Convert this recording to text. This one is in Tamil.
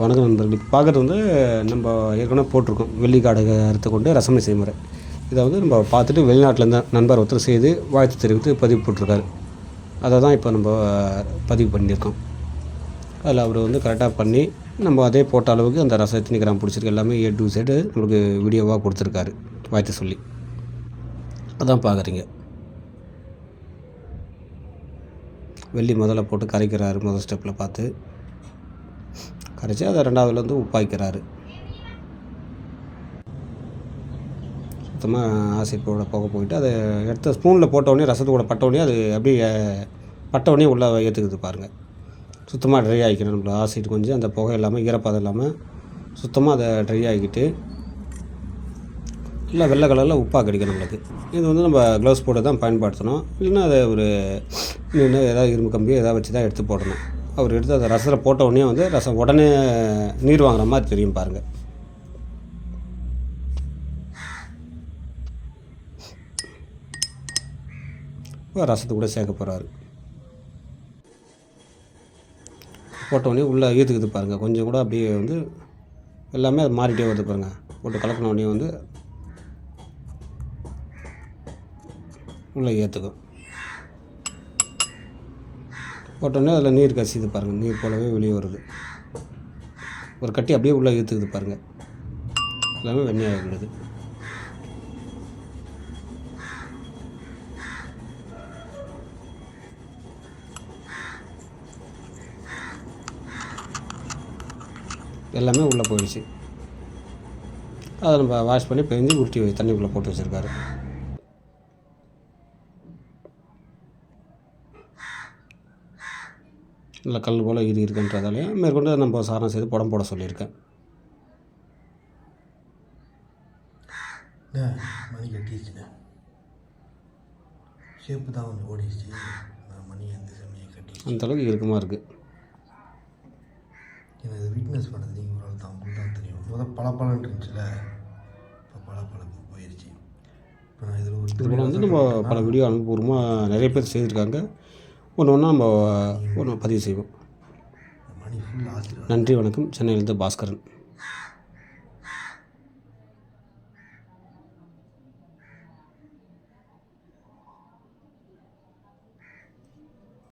வணக்கம் நண்பர்கள். இப்போ பார்க்குறது வந்து நம்ம ஏற்கனவே போட்டிருக்கோம் வெள்ளிக்காடை அறுத்து கொண்டு ரசமணி செய்முறை. இதை வந்து நம்ம பார்த்துட்டு வெளிநாட்டிலேருந்து நண்பர் ஒருத்தர் செய்து வாழ்த்து தெரிவித்து பதிவு போட்டிருக்காரு. அதை தான் இப்போ நம்ம பதிவு பண்ணியிருக்கோம். அதில் அவர் வந்து கரெக்டாக பண்ணி நம்ம அதே போட்ட அளவுக்கு அந்த ரசம் எத்தனை கிராம் பிடிச்சிருக்கு எல்லாமே A to Z நம்மளுக்கு வீடியோவாக கொடுத்துருக்காரு வாழ்த்து சொல்லி. அதான் பார்க்குறீங்க. வெள்ளி முதல்ல போட்டு கரைக்கிறாரு. முதல் ஸ்டெப்பில் பார்த்து கரைச்சி அதை ரெண்டாவதுல வந்து உப்பாய்க்கிறாரு. சுத்தமாக ஆசிப்போட புகை போயிட்டு அதை எடுத்த ஸ்பூனில் போட்டோடனே ரசத்தோட பட்டோடனே அது அப்படியே பட்டோடனே உள்ளே ஏற்றுக்குது பாருங்கள். சுத்தமாக ட்ரை ஆகிக்கணும். நம்மளுக்கு ஆசிட் கொஞ்சம் அந்த புகை இல்லாமல் ஈரப்பதம் இல்லாமல் சுத்தமாக அதை ட்ரை ஆகிக்கிட்டு இல்லை வெள்ளை கலரில் உப்பாக கிடைக்கும் நம்மளுக்கு. இது வந்து நம்ம க்ளவுஸ் போட்டு தான் பயன்படுத்தணும். இல்லைன்னா அதை ஒரு இன்னும் ஏதாவது இரும்பு கம்பியோ ஏதாவது வச்சு தான் எடுத்து போடணும். அவர் எடுத்து அந்த ரசத்தில் போட்ட உடனே வந்து ரசம் உடனே நீர் வாங்குற மாதிரி தெரியும் பாருங்கள். இப்போ ரசத்தை கூட சேர்க்க போகிறாரு. போட்ட உடனே உள்ளே ஈர்த்துக்குது பாருங்கள். கொஞ்சம் கூட அப்படியே வந்து எல்லாமே அது மாறிட்டே வருது பாருங்கள். போட்டு கலக்கின உடனே வந்து உள்ளே ஏற்றுக்கும். போட்டோடனே அதில் நீர் கசிது பாருங்கள். நீர் போலவே வெளியே வருது. ஒரு கட்டி அப்படியே உள்ளே இழுத்துக்குது பாருங்கள். எல்லாமே வெண்ணெய் ஆகிடுது. எல்லாமே உள்ளே போயிடுச்சு. அதை நம்ம வாஷ் பண்ணி பெஞ்சு உருட்டி தண்ணிக்குள்ளே போட்டு வச்சுருக்காரு. இல்லை கல் போல் இருக்குன்றதாலே மேற்கொண்டு நம்ம சாரணம் செய்து படம் போட சொல்லியிருக்கேன். மணி கட்டிடுச்சுண்ணே. ஷேப்பு தான் கொஞ்சம் ஓடிடுச்சு. மணி அந்த சமயம் கட்டி அந்தளவுக்கு இறுக்கமாக இருக்குது. எனக்கு வீக்னஸ் பண்ணுறது நீங்கள் ஒரு ஆள் தான், உங்களுக்கு தான் தெரியும். முதல் பழப்பழம் இருந்துச்சுல, இப்போ பழப்பழப்பு போயிடுச்சு. இப்போ நான் இதில் ஒரு இது போல் வந்து நம்ம பல வீடியோ அனுபவபூர்வமாக நிறைய பேர் செய்திருக்காங்க. ஒன்று ஒன்றா நம்ம ஒன்று பதிவு செய்வோம். மணி ஃபுல் ஆசிரியர். நன்றி, வணக்கம். சென்னையிலேருந்து பாஸ்கரன்.